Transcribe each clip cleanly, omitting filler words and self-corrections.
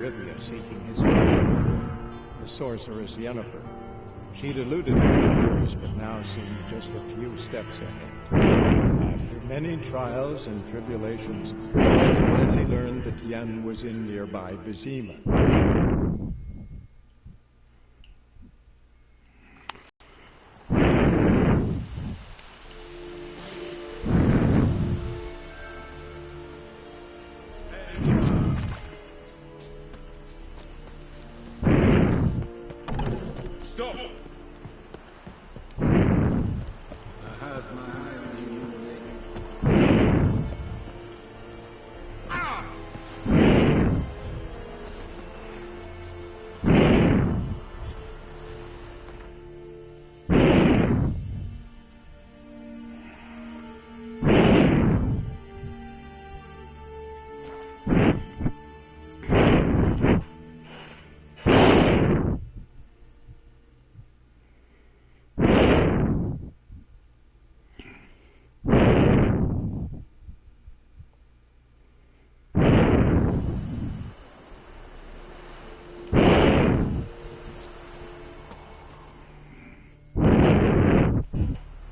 Rivia seeking his help. The sorceress Yennefer. She'd eluded him for years, but now seemed just a few steps ahead. After many trials and tribulations, I finally learned that Yen was in nearby Vizima.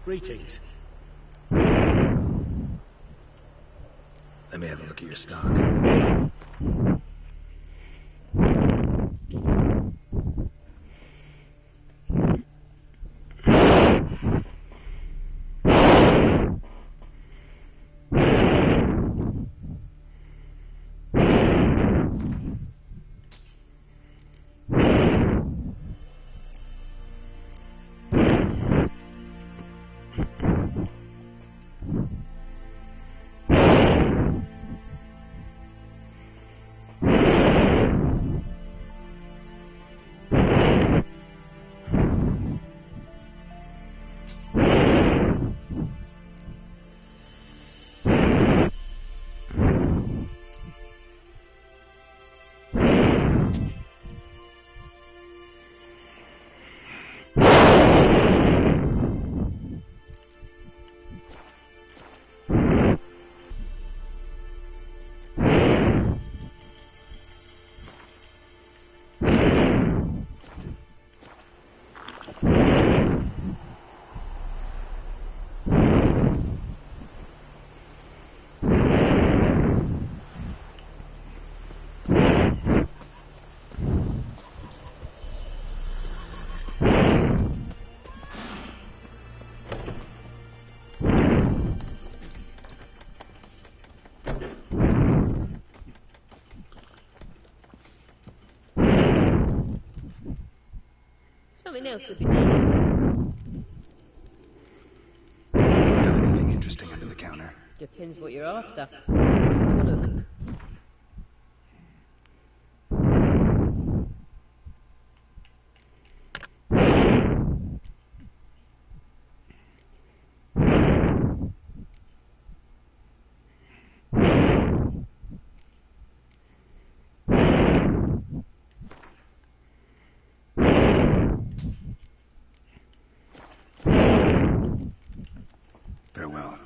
Greetings. Let me have a look at your stock. Something else would be neat. Have anything interesting under the counter? Depends what you're after. Have a look. Farewell.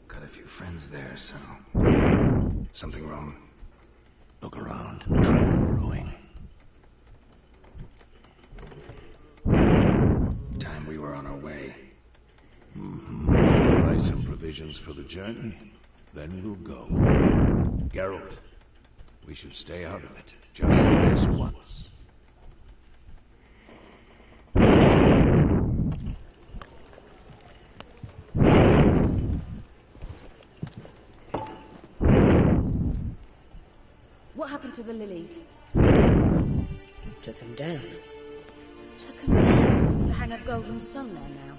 Got a few friends there, so... Something wrong? Look around. Trouble brewing. Time we were on our way. Buy some provisions for the journey. Then we'll go. Geralt, we should stay out of it. Just this once. What happened to the lilies? Took them down. Took them down to hang a golden sun there now.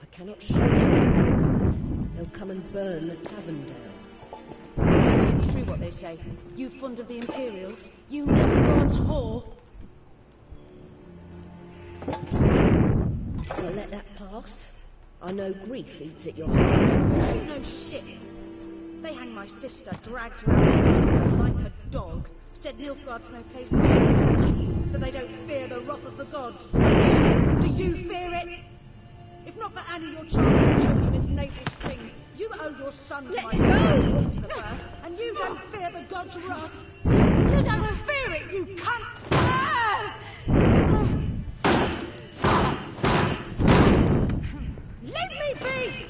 I cannot shoot them because they'll come and burn the tavern down. Maybe it's true what they say. You fond of the Imperials? You never go on tour? boss. I know grief eats at your heart. You know shit. They hanged my sister, dragged her out of prison like a dog. Said Nilfgaard's no place for superstition, that they don't fear the wrath of the gods. Do you fear it? If not for Annie, your child will in its navel string. You owe your son to my sister to the birth, and you don't fear the gods' wrath. You don't fear it, you cunt! Let me be!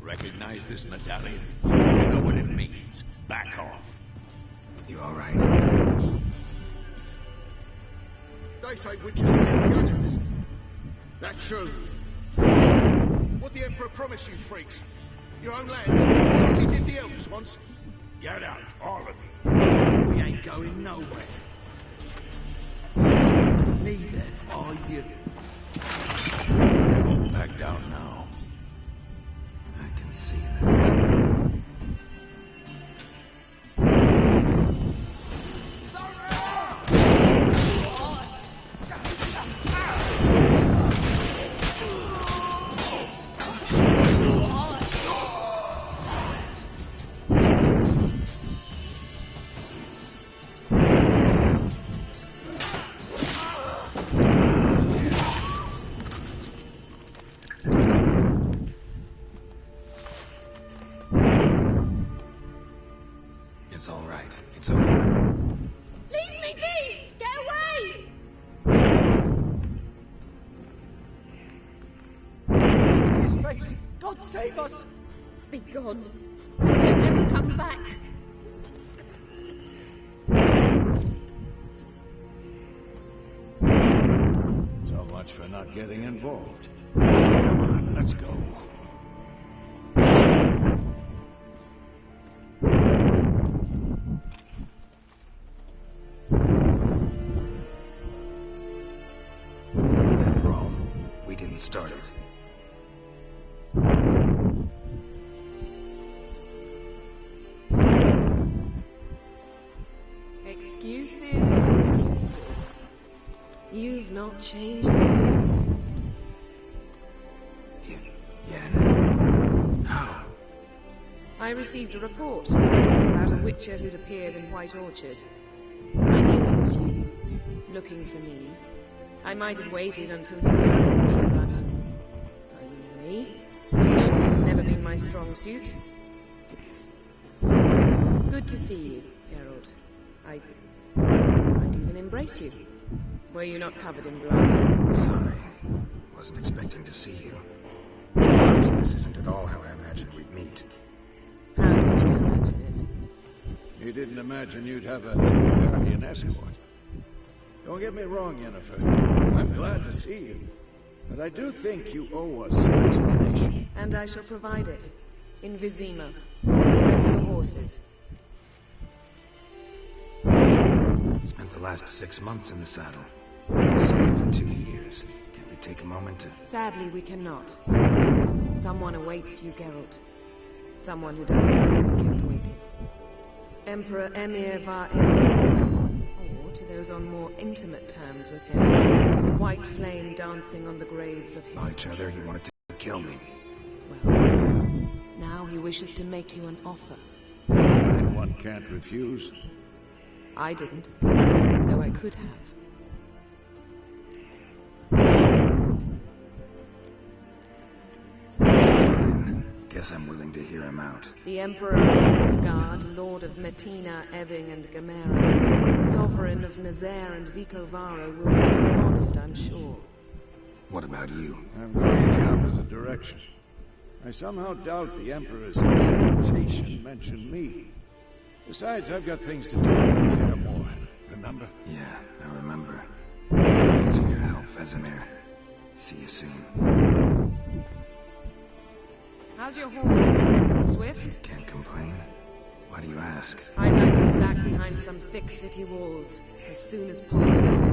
Recognize this medallion? You know what it means. Back off. You all right? They say witches steal the onions. That true? What the Emperor promised you freaks? Your own land, like he did the elves once. Get out, all of you. We ain't going nowhere. Neither are you. Won't back down now. I can see that. It's all right. It's over. Leave me be! Get away! See his face! God save us! Be gone. Don't ever come back. So much for not getting involved. Come on, let's go. That brawl, we didn't start it. Excuses. You've not changed a bit. Yen. How? I received a report about a witcher who'd appeared in White Orchard. I knew it was you, looking for me. I might have waited until you found me, but you know me. Patience has never been my strong suit. It's good to see you, Geralt. I'd even embrace you. Were you not covered in blood? Sorry. Wasn't expecting to see you. Obviously, this isn't at all how I imagined we'd meet. How did you imagine it? You didn't imagine you'd have a guardian escort. Don't get me wrong, Yennefer. I'm glad to see you. But I do think you owe us an explanation. And I shall provide it. In Vizima. Ready your horses. Spent the last 6 months in the saddle. Been sailing for 2 years. Can we take a moment to... Sadly, we cannot. Someone awaits you, Geralt. Someone who doesn't like to be kept waiting. Emperor Emir var Emreis. Or, to those on more intimate terms with him, the white flame dancing on the graves of his... Saw each other, he wanted to kill me. Well, now he wishes to make you an offer. And one can't refuse. I didn't, though I could have. Fine. Guess I'm willing to hear him out. The Emperor of Nilfgaard, Lord of Metina, Ebbing, and Gamera, Sovereign of Nazaire and Vicovaro, will be honored, I'm sure. What about you? I'm going in the opposite direction. I somehow doubt the Emperor's invitation mentioned me. Besides, I've got things to do in Claremore, remember? Yeah, I remember. Thanks for your help, Vesemir. See you soon. How's your horse? Swift? Can't complain. Why do you ask? I'd like to be back behind some thick city walls as soon as possible.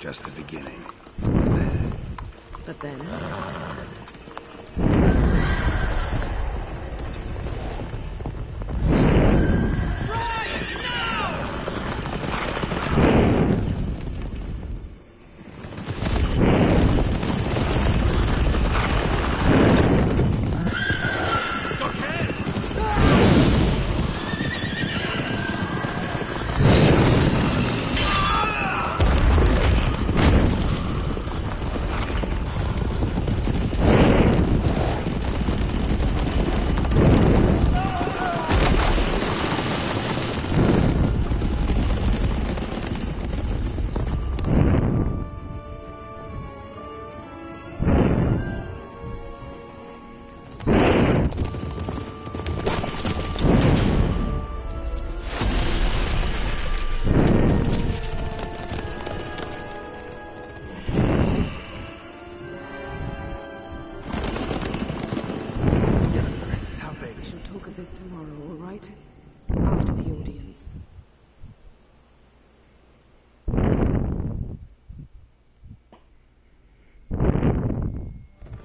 just the beginning. But then?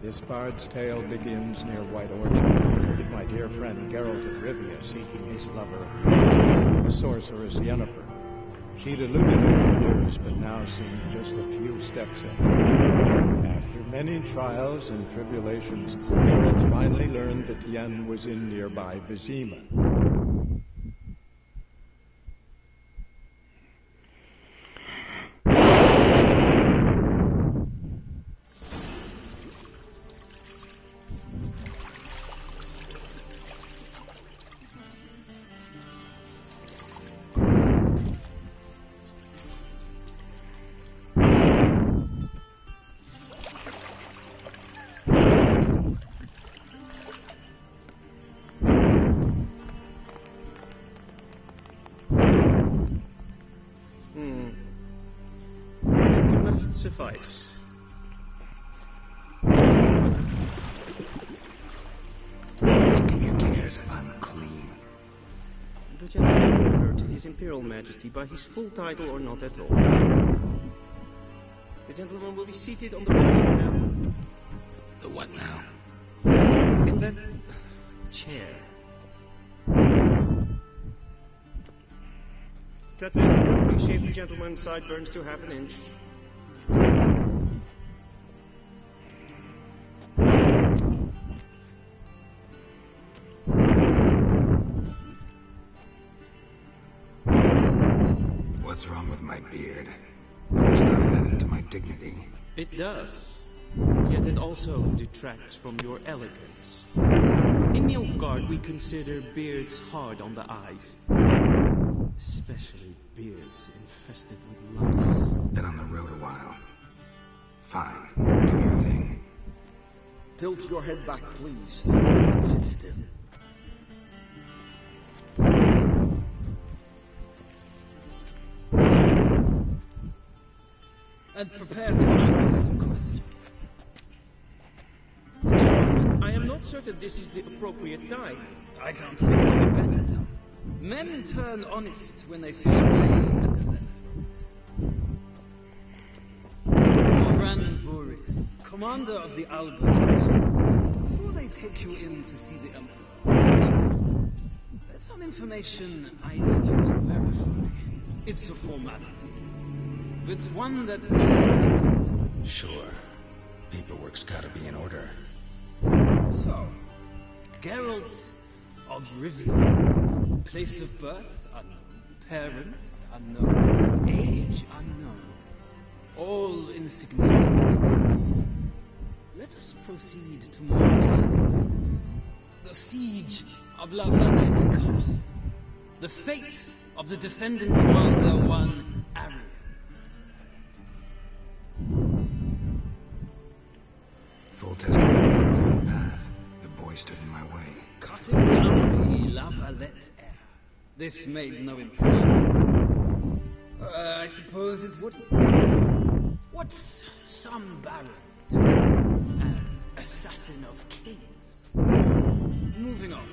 This bard's tale begins near White Orchard, with my dear friend Geralt of Rivia seeking his lover, the sorceress Yennefer. She'd eluded him for years, but now seemed just a few steps ahead. After many trials and tribulations, Geralt finally learned that Yen was in nearby Vizima. Suffice. Think of your cares unclean. The gentleman referred to His Imperial Majesty by his full title or not at all. The gentleman will be seated on the bench now. The what now? In that chair. That way, we shave the gentleman's sideburns to half an inch. What's wrong with my beard? It's not added to my dignity. It does. Yet it also detracts from your elegance. In Nilfgaard, we consider beards hard on the eyes. Especially beards infested with lice. Been on the road a while. Fine. Do your thing. Tilt your head back, please. And sit still. And prepare to answer some questions. I am not certain this is the appropriate time. I can't think of a better time. Men turn honest when they feel brave at the left foot. Oran Boris, commander of the Albert Legion, before they take you in to see the Emperor, there's some information I need you to verify. It's a formality. But one that must be said. Sure. Paperwork's gotta be in order. So, Geralt of Rivia. Place of birth unknown. Parents unknown. Age unknown. All insignificant details. Let us proceed to more recent events. The siege of La Valette Castle. The fate of the defendant commander, one Aaron. Full testimony on the path. The boy stood in my way. Cutting down the La Valette heir. This made no impression. I suppose it wouldn't. What's some baron to an assassin of kings? Moving on.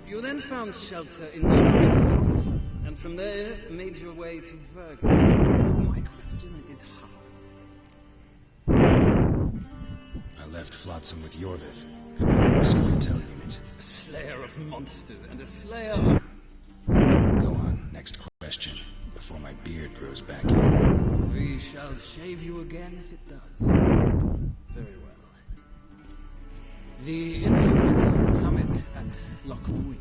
You then found shelter in Charlotte, and from there made your way to Virgo. My question is how. I left Flotsam with Yorvith, commanding the Intel unit. A slayer of monsters and a slayer of... Go on, next question, before my beard grows back in. We shall shave you again if it does. Very well. The infamous summit at Loch Muin.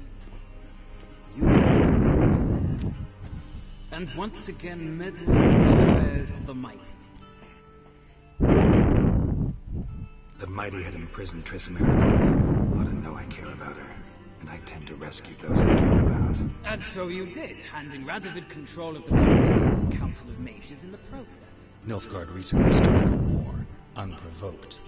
You were there. And once again meddled in the affairs of the mighty. The mighty had imprisoned Triss America. Ought to know I care about her, and I tend to rescue those I care about. And so you did, handing Radovid control of the continental Council of Mages in the process. Nilfgaard recently started a war, unprovoked.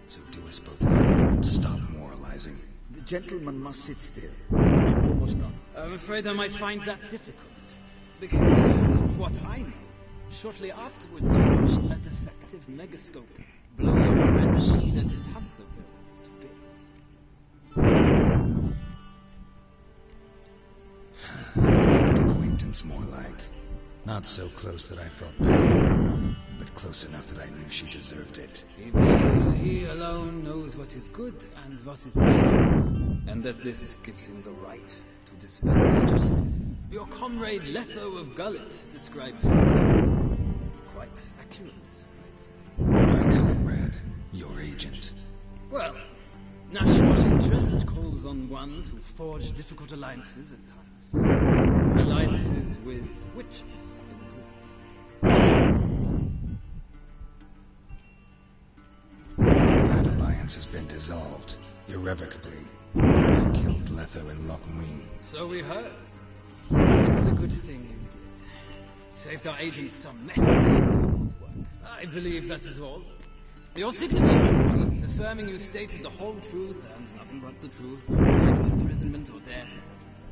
So do us both a favor and stop moralizing. The gentleman must sit still. I'm almost done. I'm afraid I might find that difficult. Because, from what I know, shortly afterwards you launched a defective megascope, blowing your friend Sheila de Tanserville to bits. Acquaintance, more like. Not so close that I felt bad for her, but close enough that I knew she deserved it. He believes he alone knows what is good and what is evil, and that this gives him the right to dispense justice. Your comrade Letho of Gullet described him so quite accurate, My comrade, your agent. Well, national interest calls on one to forge difficult alliances at times. Alliances with witches. That alliance has been dissolved, irrevocably. I killed Letho in Loch Muin. So we heard. It's a good thing you did. Saved our agents some messy difficult work. I believe that is all. Your signature, please, affirming you stated the whole truth and nothing but the truth, no imprisonment or death, etc., etc.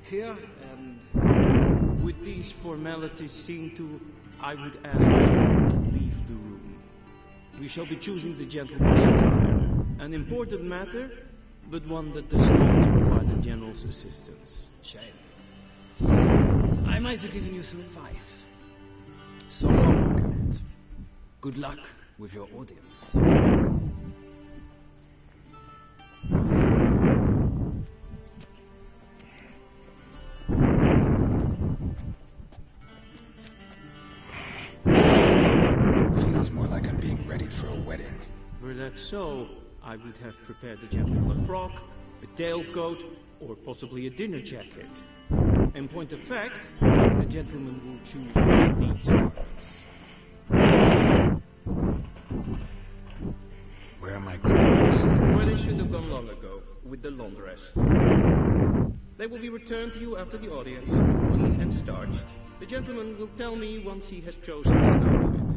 Here, and... With these formalities seen to, I would ask you to leave the room. We shall be choosing the gentleman's attire. An important matter, but one that does not require the general's assistance. Shame. I might have given you some advice. So long, Garnet. Good luck with your audience. Feels more like I'm being readied for a wedding. Were that so, I would have prepared the gentleman a frock, a tailcoat, or possibly a dinner jacket. In point of fact, the gentleman will choose these garments. Where are my clothes? Where they should have gone long ago, with the laundress. They will be returned to you after the audience, clean and starched. The gentleman will tell me once he has chosen an outfit.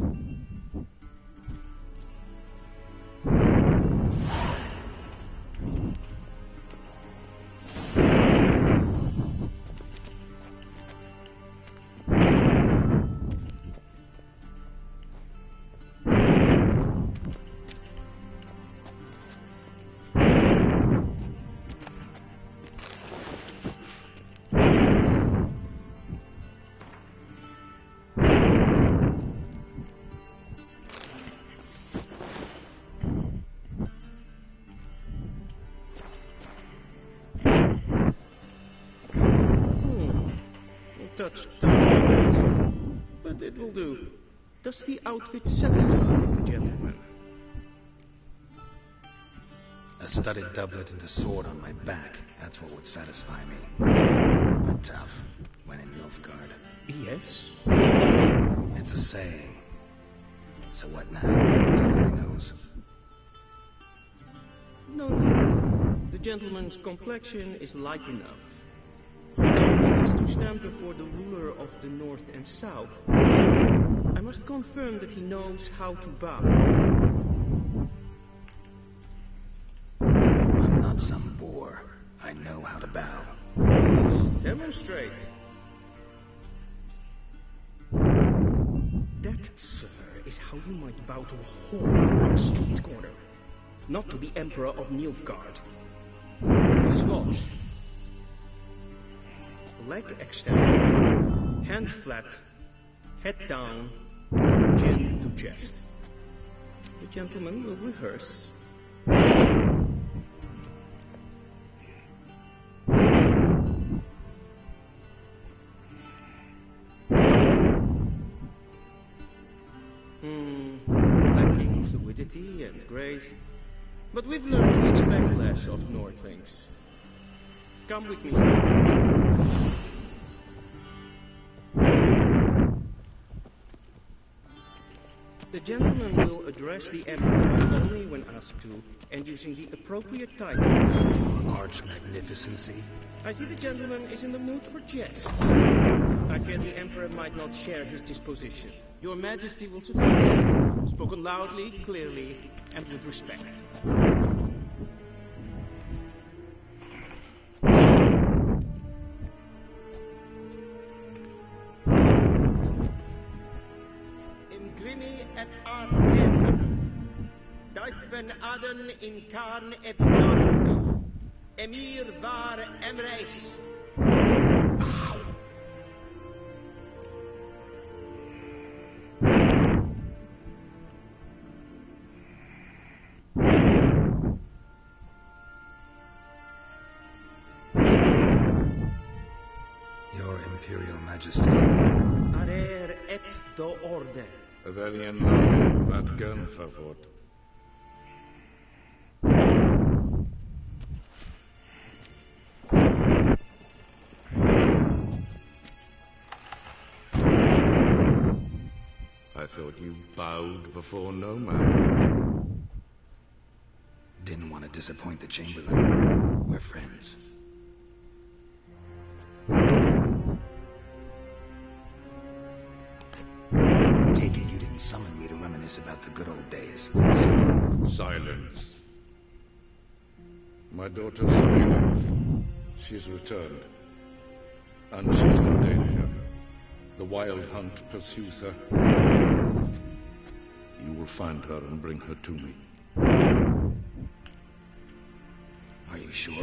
Touch but it will do. Does the outfit satisfy the gentleman? A studded doublet and a sword on my back. That's what would satisfy me. But tough, when in Nilfgaard. Yes. It's a saying. So what now? Nobody knows. No need. The gentleman's complexion is light enough. The gentleman is to stand before the ruler of the North and South. I must confirm that he knows how to bow. I'm not some boor. I know how to bow. Demonstrate. That, sir, is how you might bow to a whore on a street corner, not to the Emperor of Nilfgaard. Please watch. Leg extended, hand flat, head down, gin to jest. The gentleman will rehearse. Lacking fluidity and grace. But we've learned to expect less of Nordlings. Come with me. The gentleman will address the Emperor only when asked to, and using the appropriate titles. Arch Magnificency. I see the gentleman is in the mood for jests. I fear the Emperor might not share his disposition. Your Majesty will suffice. Spoken loudly, clearly, and with respect. Imgrimi et art cancer. Duiven aden in karn et bloed. Emir var emreis. Your Imperial Majesty. Arer et do orde. Valiant man, wat gun favor. I thought you bowed before no man. Didn't want to disappoint the Chamberlain. We're friends. Take it you didn't summon me to reminisce about the good old days. Silence. My daughter Serena, she's returned. And she's in danger. The wild hunt pursues her. You will find her and bring her to me. Are you sure?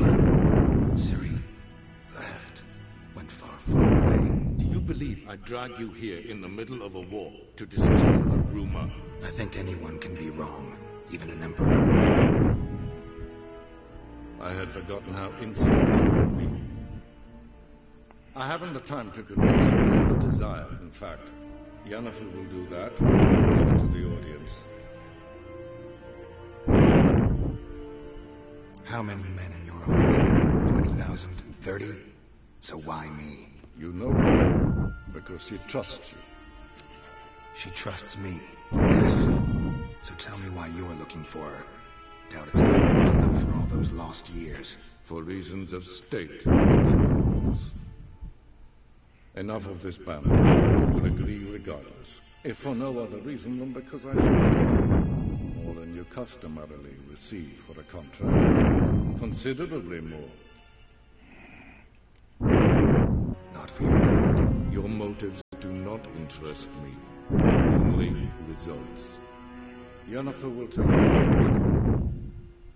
Ciri left. Went far, far away. Do you believe I drag you here in the middle of a war to discuss a rumor? I think anyone can be wrong, even an emperor. I had forgotten how insolent you would be. I haven't the time to convince you of the desire. In fact, Yennefer will do that after the audience. How many men in your army? 20,000? 30? So why me? You know her because she trusts you. She trusts me. Yes. So tell me why you're looking for her. Doubt it's about making up for all those lost years. For reasons of state, of course. Enough of this banter. You will agree regardless. If for no other reason than because I should more than you customarily receive for a contract. Considerably more. Not for your gold. Your motives do not interest me. Only results. Yennefer will tell you next.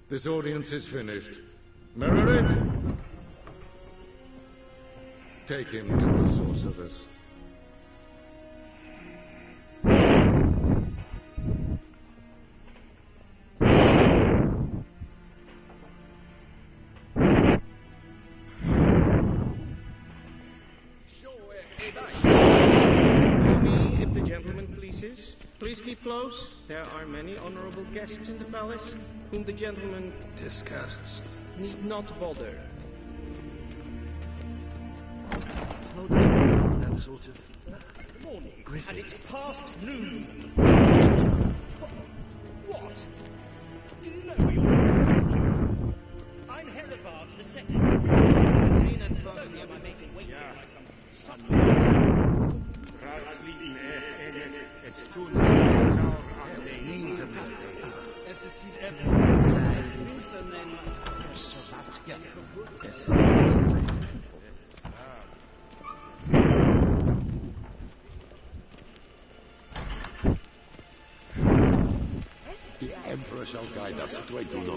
This audience is finished. Merrick! Take him to the sorceress. If the gentleman pleases. Please keep close. There are many honorable guests in the palace, whom the gentleman Disgusts. need not bother. That sort of... Morning, and it's past noon. What? Do you know where you're going? I'm Hellebards the Second. Seen us both near my mate's waiting like some... Es tut sich sauer an den Hintergrund. Es ist die The Emperor shall guide us straight to the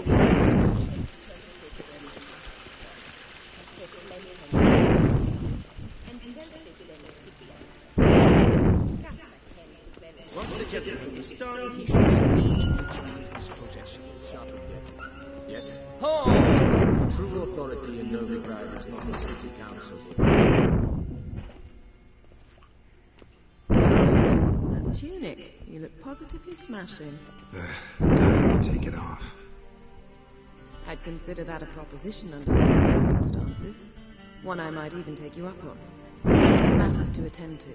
Once the gentleman is done, he should need to retrieve his possessions. Yes? The true authority in Novigrad is not the city council. That tunic, you look positively smashing. Time to take it off. I'd consider that a proposition under different circumstances. One I might even take you up on. Matters to attend to.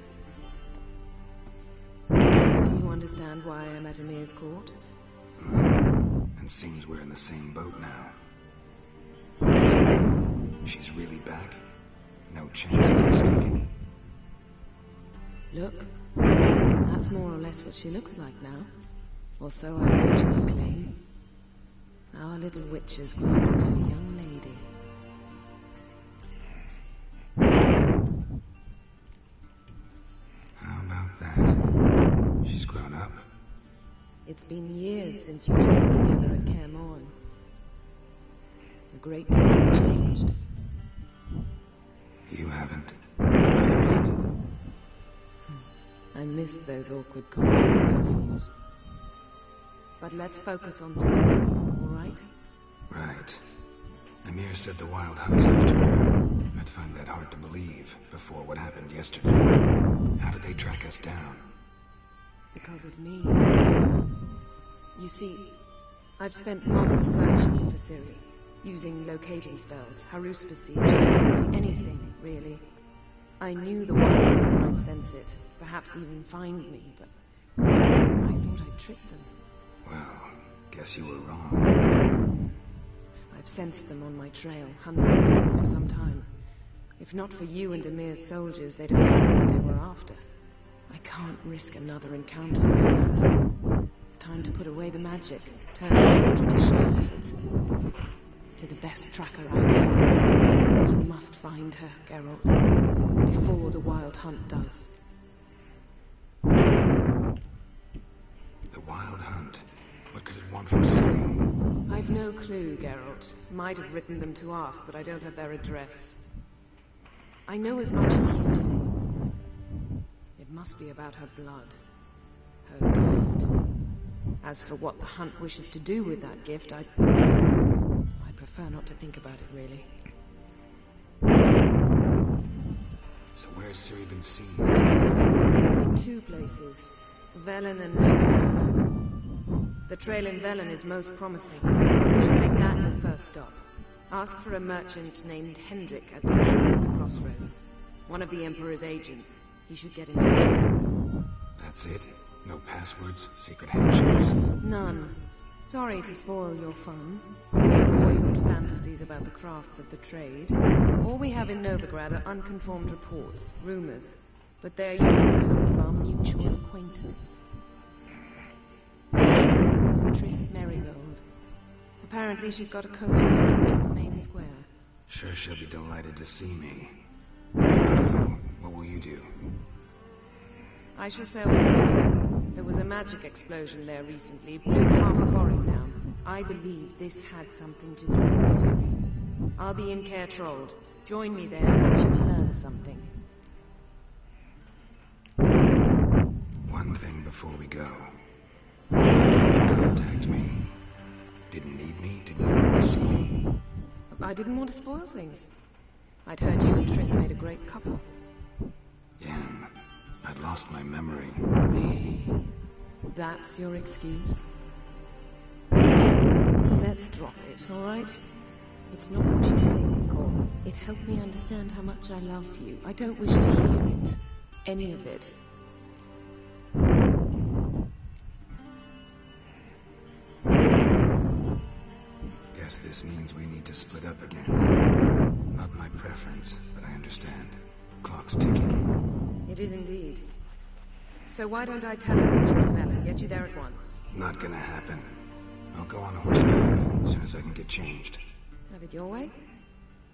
Do you understand why I'm at Emir's court? And seems we're in the same boat now. So, she's really back? No chance of mistaking? Look, that's more or less what she looks like now. Or so our agents claim. Our little witch has grown into a young lady. How about that? She's grown up. It's been years since you trained together at Kaer Morhen. A great deal has changed. You haven't. Not a bit. I missed those awkward compliments of yours. But let's focus on Sam, all right? Right. Emir said the Wild Hunt's after her. I'd find that hard to believe before what happened yesterday. How did they track us down? Because of me. You see, I've spent months searching for Ciri, using locating spells, haruspicy, geomancy, anything, really. I knew the Wild Hunt might sense it, perhaps even find me, but I thought I'd tricked them. Well, guess you were wrong. I've sensed them on my trail, hunting them for some time. If not for you and Emir's soldiers, they'd have known what they were after. I can't risk another encounter like that. It's time to put away the magic, turn to more traditional methods. To the best tracker I know. You must find her, Geralt, before the Wild Hunt does. The Wild Hunt? What could it want from Ciri? I've no clue, Geralt. Might have written them to ask, but I don't have their address. I know as much as you do. It must be about her blood. Her gift. As for what the Hunt wishes to do with that gift, I prefer not to think about it, really. So where's Ciri been seen? In two places. Velen and Novigrad. The trail in Velen is most promising. You should make that your first stop. Ask for a merchant named Hendrik at the inn at the crossroads. One of the Emperor's agents. He should get in touch with you. That's it? No passwords? Secret handshakes? None. Sorry to spoil your fun. Your boyhood fantasies about the crafts of the trade. All we have in Novigrad are unconformed reports, rumors. But they're you in the hope of our mutual acquaintance. Triss Merigold. Apparently she's got a cozy flat in the main square. Sure she'll be delighted to see me. What will you do? I shall sail the Skellige. There was a magic explosion there recently, blew half a forest down. I believe this had something to do with Ciri. I'll be in Kaer Trolde. Join me there once you've learned something. One thing before we go. Contact me. Didn't need me, didn't want to see me. I didn't want to spoil things. I'd heard you and Triss made a great couple. Yen, I'd lost my memory. Really? That's your excuse? Let's drop it, all right? It's not what you think, or it helped me understand how much I love you. I don't wish to hear it. Any of it. Guess this means we need to split up again. Not my preference, but I understand. Clock's ticking. It is indeed. So why don't I teleport you to Velen, get you there at once? Not gonna happen. I'll go on horseback as soon as I can get changed. Have it your way?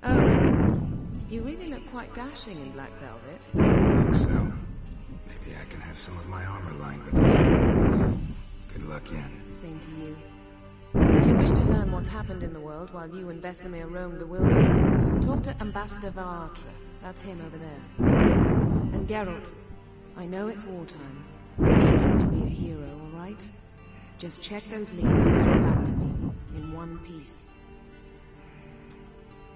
Oh, and you really look quite dashing in black velvet. Think so. Maybe I can have some of my armor lined with it. Good luck, Yen. Same to you. And if you wish to learn what's happened in the world while you and Vesemir roamed the wilderness, talk to Ambassador Varatra. That's him over there. And Geralt, I know it's wartime. right? Just check those leads and come back to me in one piece.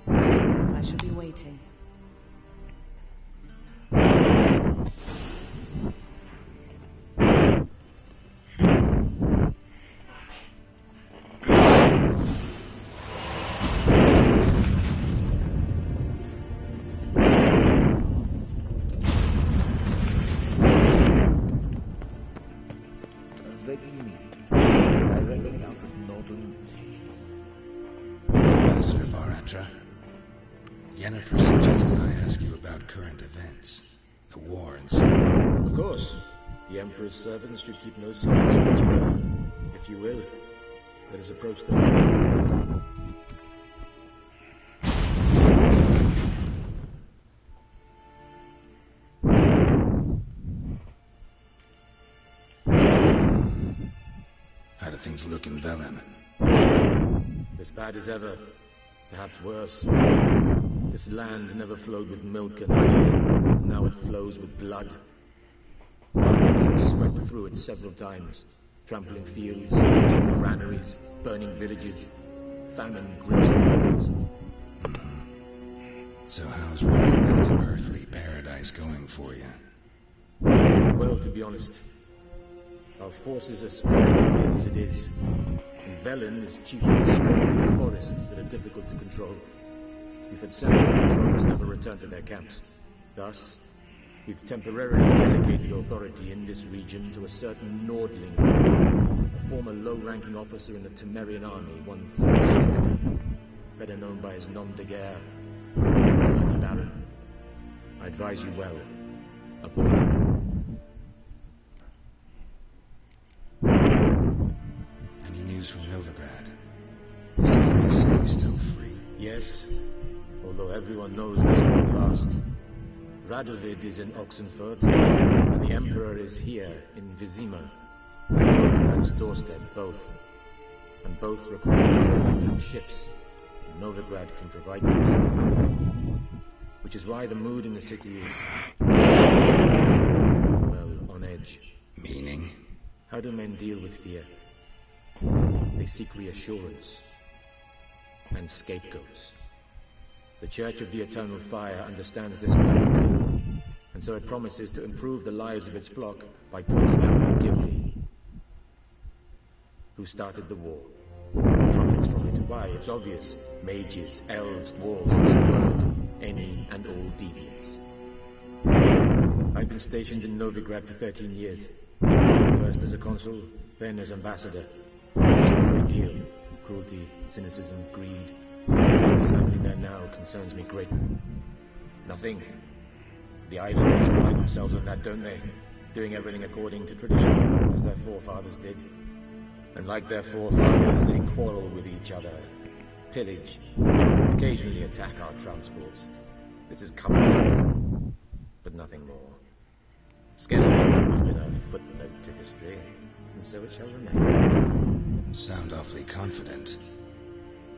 I shall be waiting. Directly out of Northern Tales. Master Varatra, Yennefer suggested I ask you about current events, the war and so on. Of course. The Emperor's servants should keep no secrets from each other. If you will, let us approach them. How do things look in Velen? As bad as ever, perhaps worse. This land never flowed with milk and honey. Now it flows with blood. Armies have swept through it several times, trampling fields, reaching granaries, burning villages. Famine grips the foes. So how's Raven's earthly paradise going for you? Well, to be honest, our forces are spread thin as it is. And Velen is chiefly swampy forests that are difficult to control. We've had several patrols never return to their camps. Thus, we've temporarily delegated authority in this region to a certain Nordling, a former low-ranking officer in the Temerian army, one Forrest, better known by his nom de guerre, the Bloody Baron. I advise you well. Avoid him. Any news from Novigrad? Is the city still free? Yes, although everyone knows this won't last. Radovid is in Oxenfurt, and the Emperor is here in Vizima. Novigrad's doorstep, both. And both require crawling and ships. And Novigrad can provide these. Which is why the mood in the city is, well, on edge. Meaning? How do men deal with fear? They seek reassurance and scapegoats. The Church of the Eternal Fire understands this perfectly, and so it promises to improve the lives of its flock by pointing out the guilty. Who started the war? Who profits from it? Why, it's obvious. Mages, elves, dwarves, in a word, any and all deviants. I've been stationed in Novigrad for 13 years. First as a consul, then as ambassador. I've seen a great deal. Cruelty, cynicism, greed. What's happening there now concerns me greatly. Nothing. The islanders pride themselves on that, don't they? Doing everything according to tradition, as their forefathers did. And like their forefathers, they quarrel with each other, pillage, occasionally attack our transports. This is cumbersome, but nothing more. Skeleton has been a footnote to history, and so it shall remain. Sound awfully confident.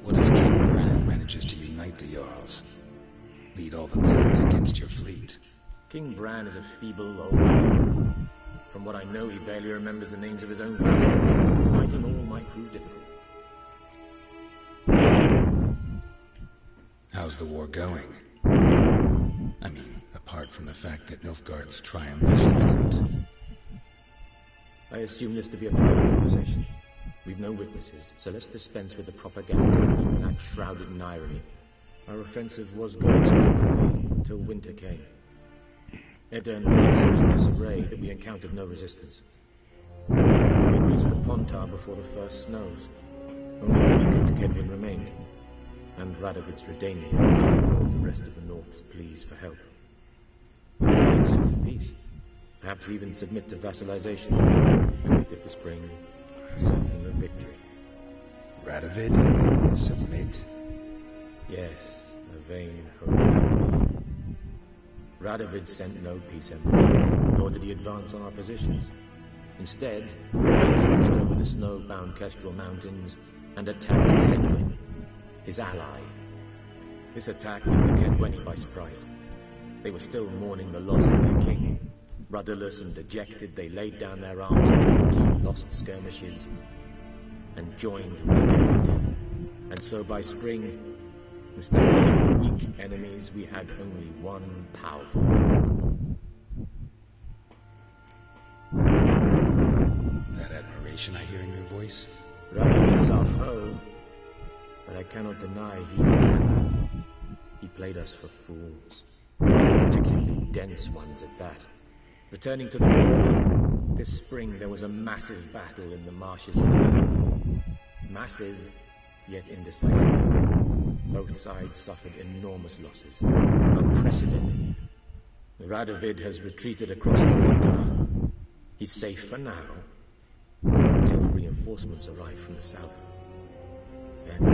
What if King Bran manages to unite the Jarls? Lead all the clans against your fleet? King Bran is a feeble old man. From what I know, he barely remembers the names of his own vassals. Fighting all might prove difficult. How's the war going? I mean, apart from the fact that Nilfgaard's triumph is imminent. I assume this to be a private conversation. We've no witnesses, so let's dispense with the propaganda, even that shrouded in irony. Our offensive was going splendidly until winter came. Edirn was in such disarray that we encountered no resistance. We had reached the Pontar before the first snows. Only a week and Kedwin remained, and Radovid's Redania ignored the rest of the North's pleas for help. We might sue for peace, perhaps even submit to vassalization, and waited for spring, certain of victory. Radovid? Submit? Yes, a vain hope. Radovid sent no peace emblem, nor did he advance on our positions. Instead, he trudged over the snow-bound Kestrel Mountains and attacked Kedwin, his ally. This attack took the Kedweni by surprise. They were still mourning the loss of their king, Rudderless and dejected, they laid down their arms in 14 lost skirmishes and joined Radovid. And so by spring, instead of 2 weak enemies, we had only one powerful one. That admiration I hear in your voice? Radovid is our foe, but I cannot deny he's clever. He played us for fools, particularly dense ones at that. Returning to the war, this spring there was a massive battle in the marshes of Rivia. Massive, yet indecisive. Both sides suffered enormous losses. Unprecedented. Radovid has retreated across the water. He's safe for now, until reinforcements arrive from the south. Then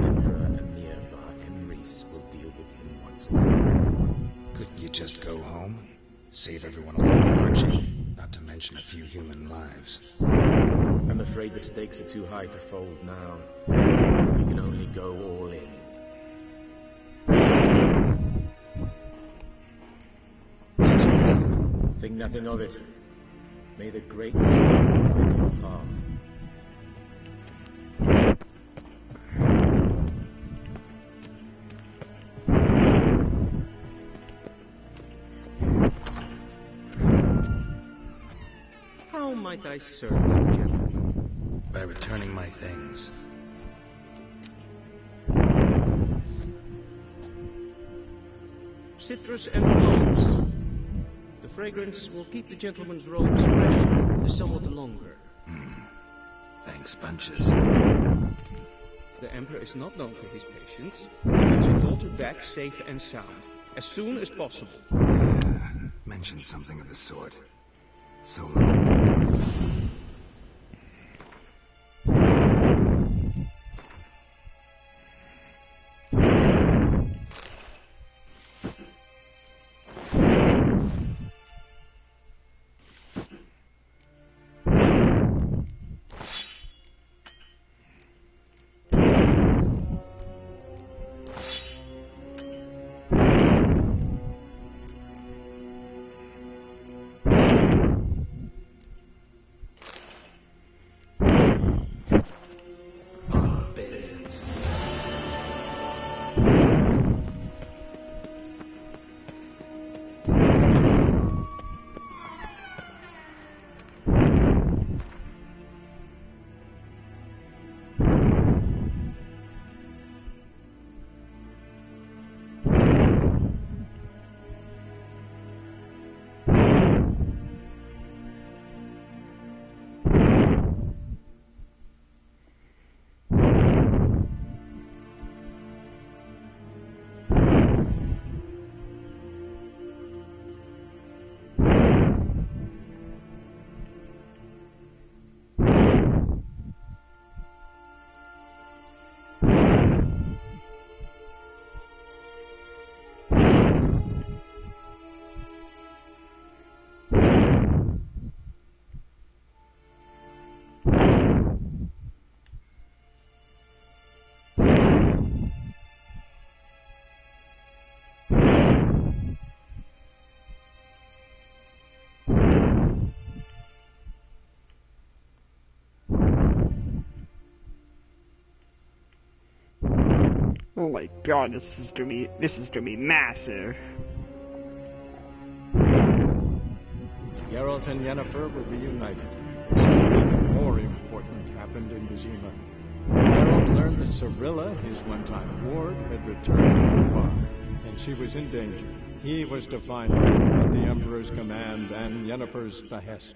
Emperor Emir Var Emrys will deal with him once again. Couldn't you just go home? Save everyone along marching, not to mention a few human lives. I'm afraid the stakes are too high to fold now. We can only go all in. Think nothing of it. May the great sun light your path. How might I serve you, gentlemen? By returning my things. Citrus and cloves. The fragrance will keep the gentleman's robes fresh somewhat longer. Thanks, bunches. The Emperor is not known for his patience. He wants his daughter back safe and sound, as soon as possible. Mentioned something of the sort. So long. Oh my god, this is gonna be massive. Geralt and Yennefer were reunited. Something even more important happened in Vizima. Geralt learned that Cirilla, his one-time ward, had returned from far, and she was in danger. He was to find her at the Emperor's command and Yennefer's behest.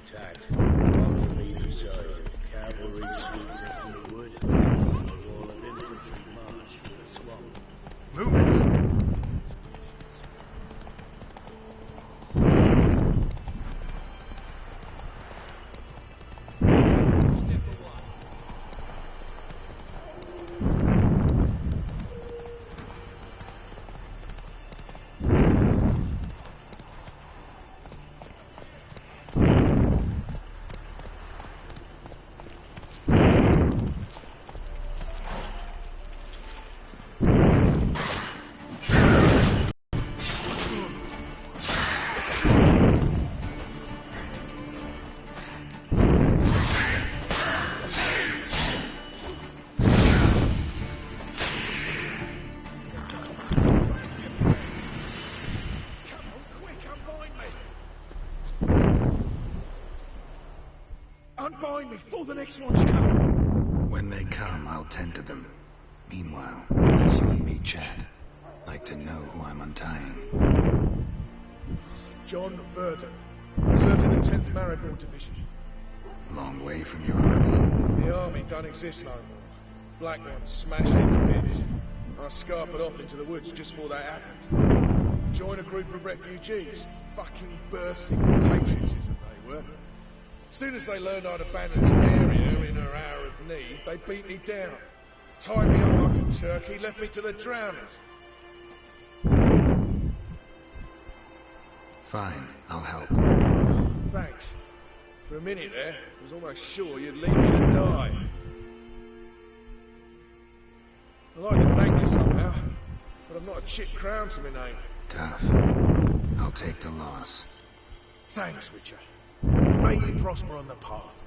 intact. On either side, cavalry sweeps up from the wood, a wall of infantry march from the swamp. Move it! Unbind me before the next ones come. When they come, I'll tend to them. Meanwhile, let's you and me chat. Like to know who I'm untying. John Verdon, served in the 10th Maribor Division. Long way from your army. The army don't exist no more. Black ones smashed into bits. I scarpered off into the woods just before that happened. Joined a group of refugees, fucking bursting with patriotism they were. As soon as they learned I'd abandoned an area in her hour of need, they beat me down. Tied me up like a turkey, left me to the drowners. Fine, I'll help. Thanks. For a minute there, I was almost sure you'd leave me to die. I'd like to thank you somehow, but I've not a chit crown to my name. Tough. I'll take the loss. Thanks, Witcher. May you prosper on the path.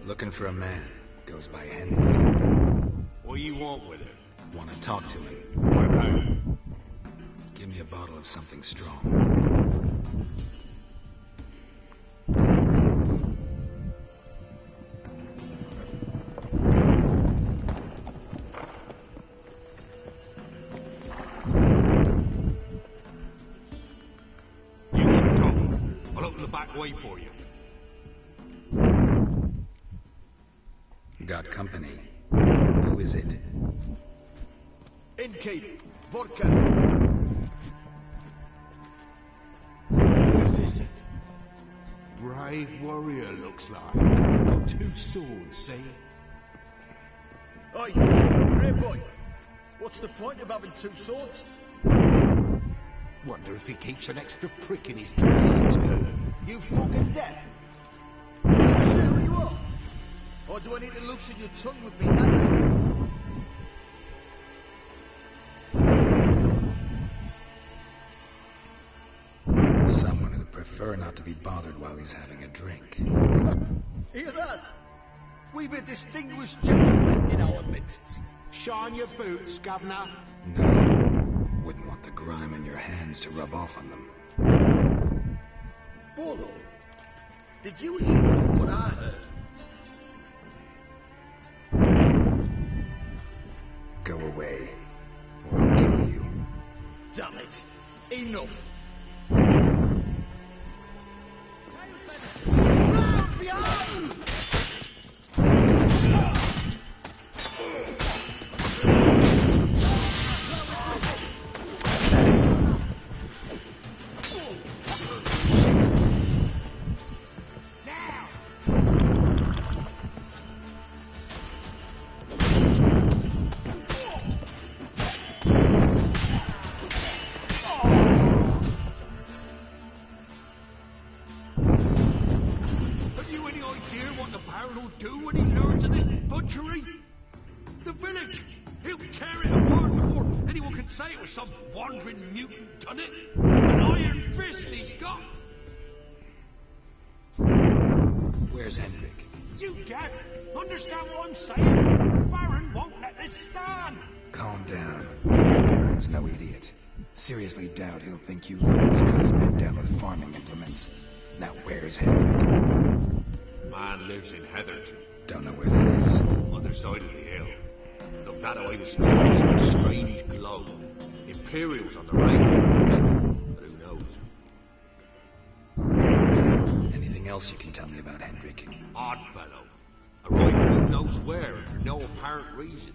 Looking for a man. Goes by Henry. What do you want with her? Want to talk to him. What about? Give me a bottle of something strong. You can go. I'll open the back way for you. Got company. Who is it? Innkeep, vodka. brave warrior, looks like. Got 2 swords, see? Oi, here, boy. What's the point of having 2 swords? Wonder if he keeps an extra prick in his trousers too. You fucking deaf? You say who you are? Or do I need to loosen your tongue with me now? Someone who'd prefer not to be bothered while he's having a drink. Hear that? We've a distinguished gentleman in our midst. Shine your boots, governor. No. Wouldn't want the grime in your hands to rub off on them. Bolo, did you hear what I heard? Go away, or I'll kill you. Damn it. Enough. Round behind! Where's Hendrik? You deaf? Understand what I'm saying? Baron won't let this stand. Calm down. Baron's no idiot. Seriously doubt he'll think you lose cut his men down with farming implements. Now where's Hendrik? Man lives in Heatherton. Don't know where that is. Other side of the hill. Look that away the streets in a strange glow. Imperials on the right. But who knows? Anything else you can tell me about Hendrik? Odd fellow. Arrived who knows where and for no apparent reason.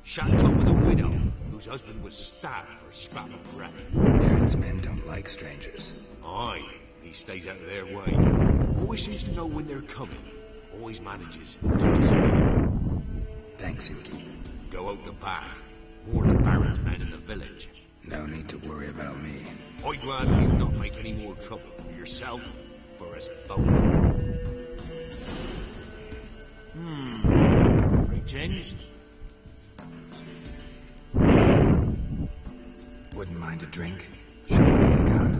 Shacked up with a widow whose husband was stabbed for a scrap of bread. Baron's men don't like strangers. Aye, he stays out of their way. Always seems to know when they're coming. Always manages to disappear. Thanks, Inky. Go out the back. Warn the Baron's men in the village. No need to worry about me. I'd rather you not make any more trouble for yourself, for us both. Greetings. Wouldn't mind a drink. Show me what you got.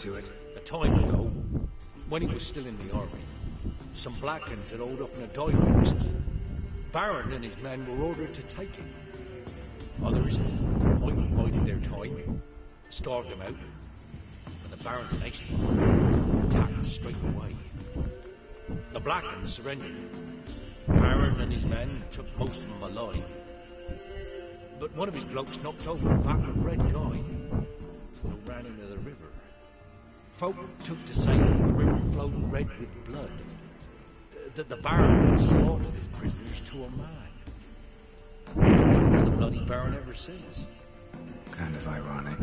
To it? A time ago, when he was still in the army, some Blackens had holed up in a dive. Baron and his men were ordered to take him. Others bided their time, starved him out, and the Baron's next attacked straight away. The Blackens surrendered. Baron and his men took most of them alive. But one of his blokes knocked over a fat red guy who ran into the river. Folk took to saying that the river flowed red with blood. That the Baron had slaughtered his prisoners to a man. What was the bloody Baron ever since? Kind of ironic.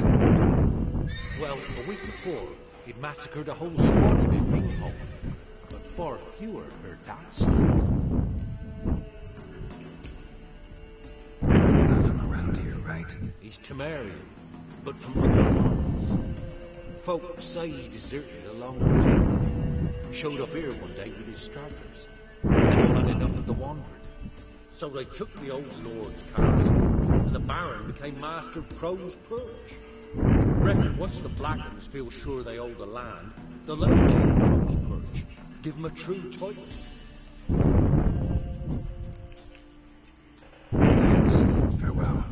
Well, a week before, he'd massacred a whole squadron in Ringholm. But far fewer heard that story. Baron's not from around here, right? He's Temerian, but from other lands. Folk say he deserted along with his men. Showed up here one day with his stragglers. They all had enough of the wandering. So they took the old lord's castle, and the Baron became master of Crow's Perch. Reckon once the Blackens feel sure they own the land, they'll let him take Crow's Perch. Give him a true title. Thanks. Farewell.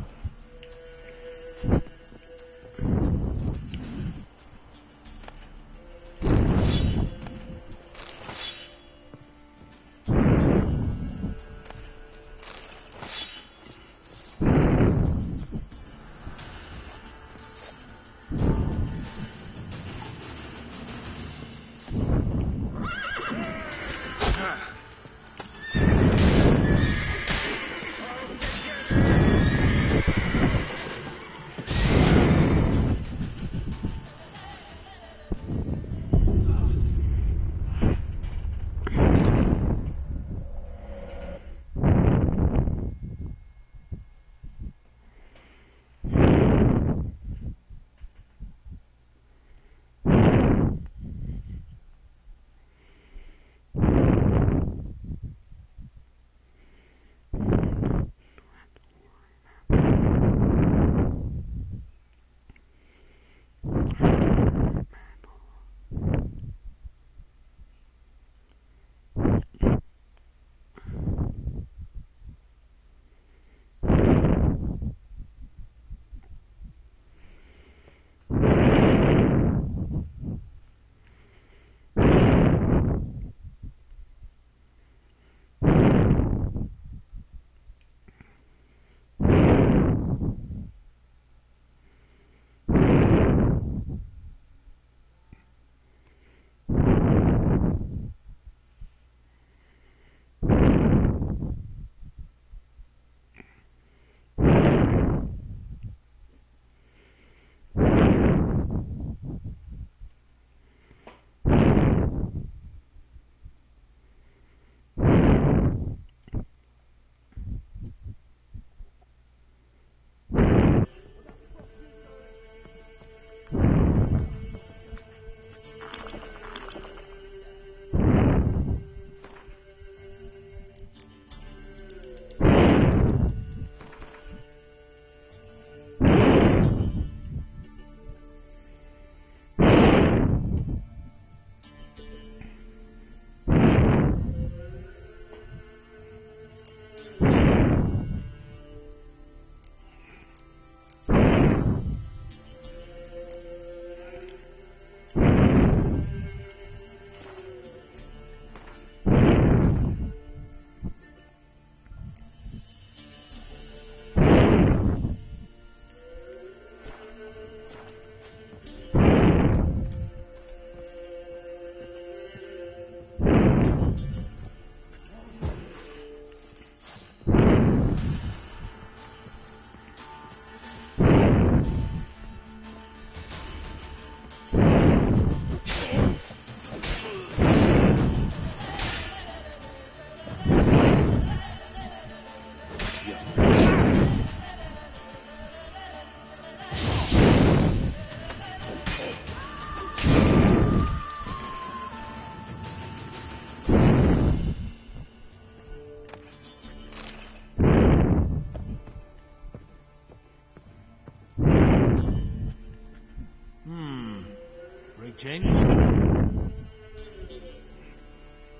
Gents?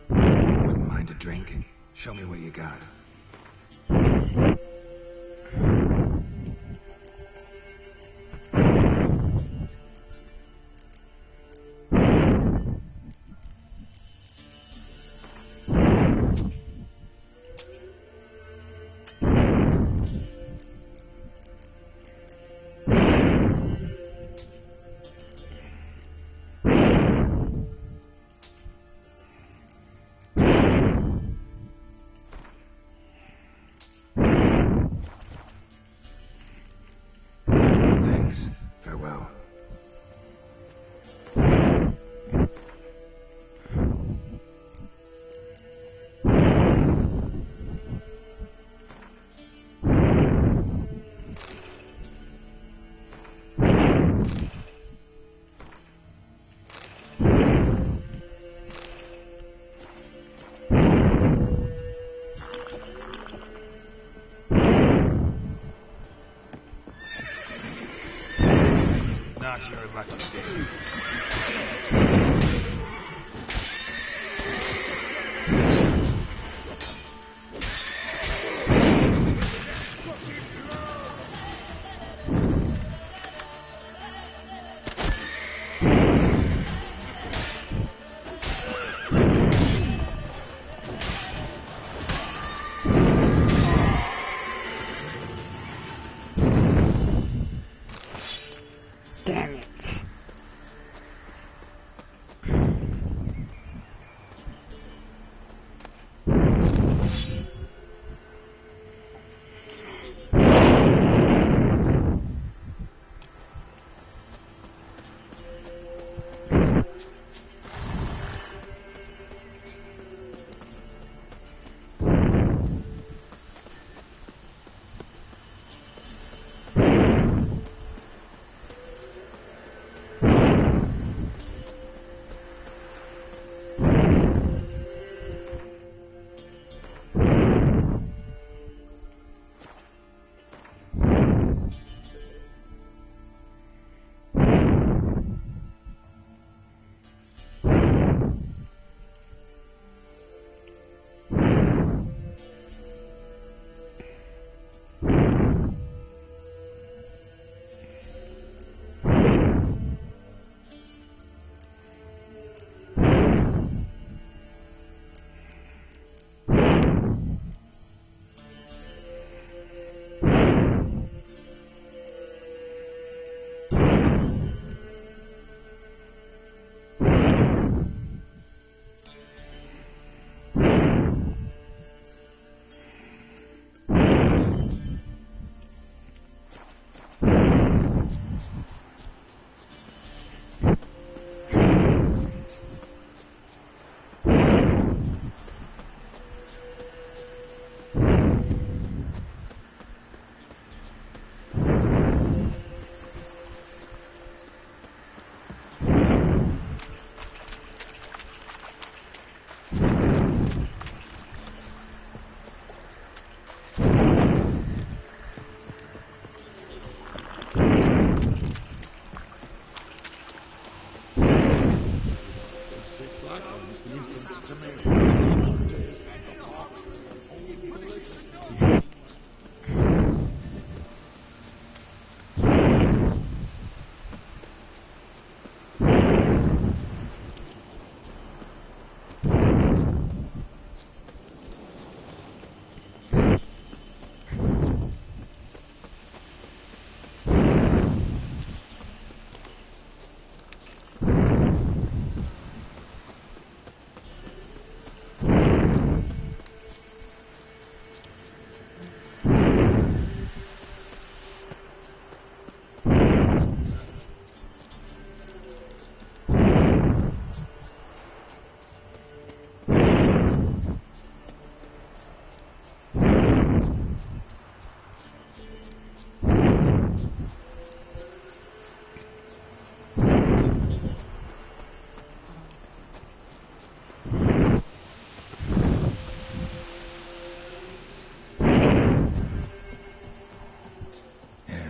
Wouldn't mind a drink? Show me what you got. gods, you're lucky day. Damn it.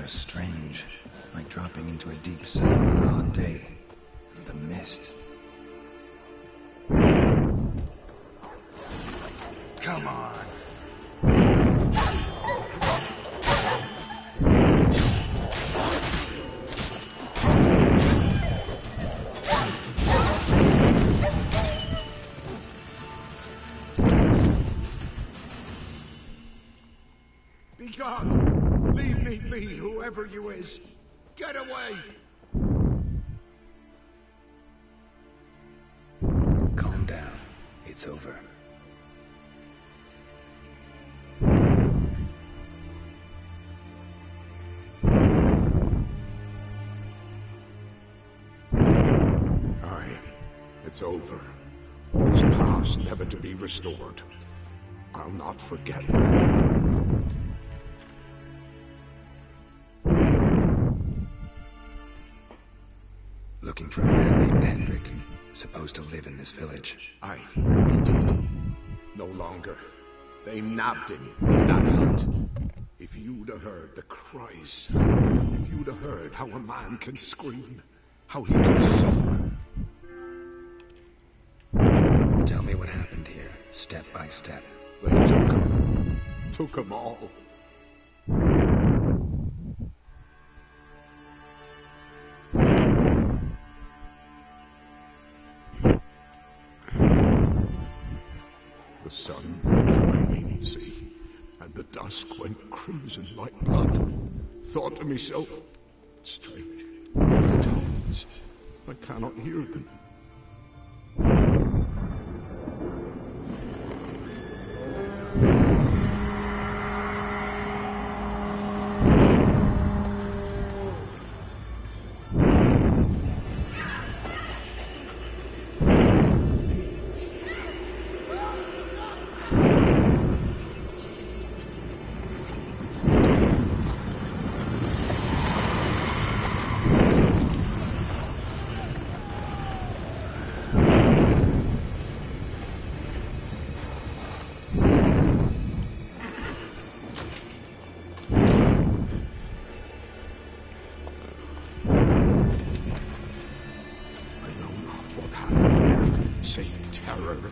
Strange, like dropping into a deep cell on a hot day. And the mist. Come on. Be gone! Leave me be, whoever you is! Get away! Calm down. It's over. Aye, it's over. All's past, never to be restored. I'll not forget that. Looking for a man named Hendrik, supposed to live in this village. Aye, he did. No longer. They nabbed him in that hut. If you'd have heard the cries, if you'd have heard how a man can scream, how he can suffer. Tell me what happened here, step by step. They took 'em all. The sun was waning, see, and the dusk went crimson like blood. Thought to myself, strange, the tones, I cannot hear them.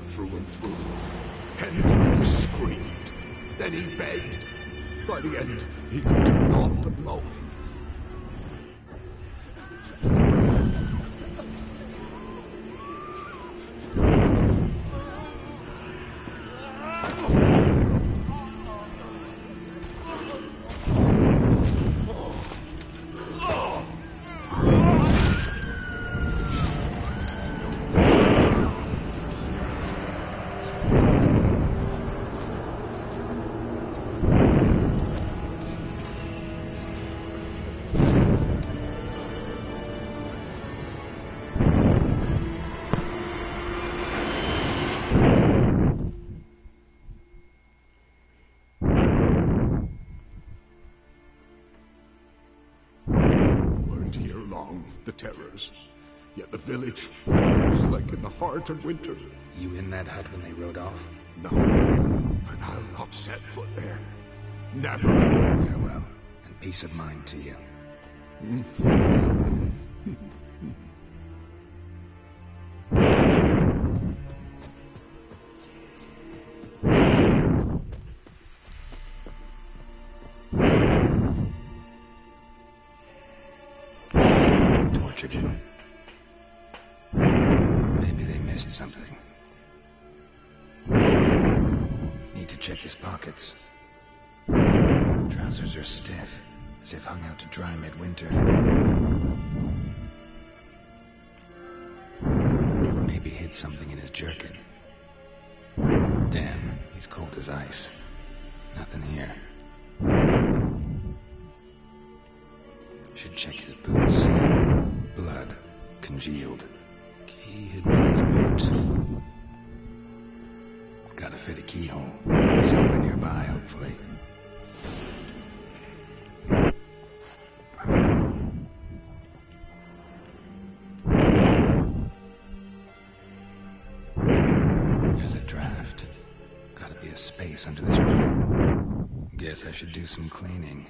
Through and through. Henry screamed. Then he begged. By the end, he could do naught but moan. The terrors. Yet the village was like in the heart of winter. You in that hut when they rode off? No, and I'll not set foot there. Never. Farewell, and peace of mind to you. Maybe they missed something. Need to check his pockets. Trousers are stiff, as if hung out to dry midwinter. Maybe hid something in his jerkin. Damn, he's cold as ice. Nothing here. Should check his boots. Blood. Congealed. Key hidden in his boot. Gotta fit a keyhole. Somewhere nearby, hopefully. There's a draft. Gotta be a space under this room. Guess I should do some cleaning.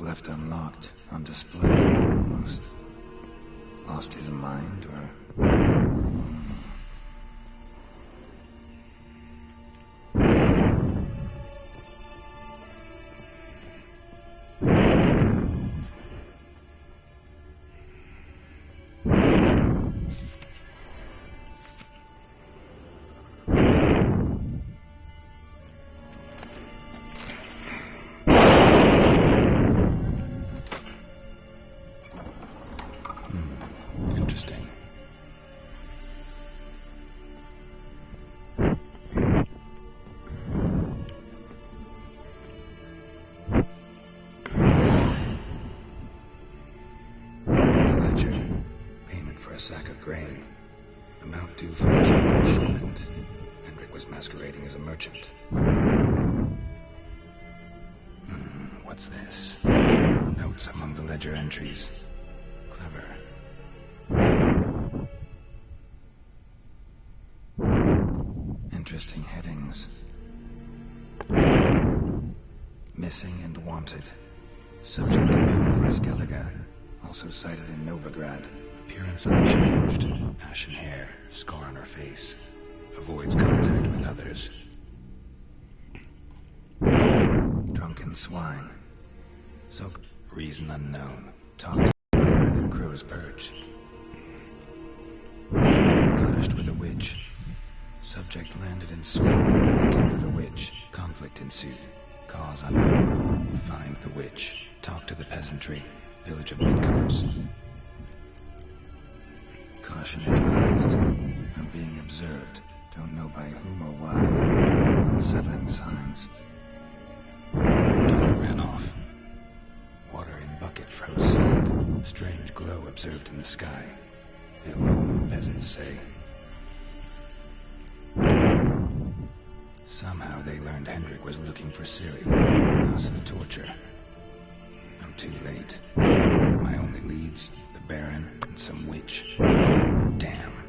Left unlocked, on display, almost. Lost his mind, or... Interesting. sack of grain. Amount due for a German shipment. Hendrik was masquerading as a merchant. What's this? Notes among the ledger entries. Clever. Interesting headings. Missing and wanted. Subject apparent in Skellige. Also cited in Novigrad. Appearance unchanged. Ashen hair. Scar on her face. Avoids contact with others. Drunken swine. So reason unknown. Talked to Crow's Perch. Clashed with a witch. Subject landed in swamp. Encountered a witch. Conflict ensued. Cause unknown. Find the witch. Talk to the peasantry. Village of Midcoats. Caution advised. I'm being observed. Don't know by whom or why. Unsettling signs. Dog ran off. Water in bucket froze solid. Strange glow observed in the sky. Ill omen, peasants say. Somehow they learned Hendrik was looking for Ciri. Us the torture. I'm too late. My only leads, the Baron and some witch. Damn.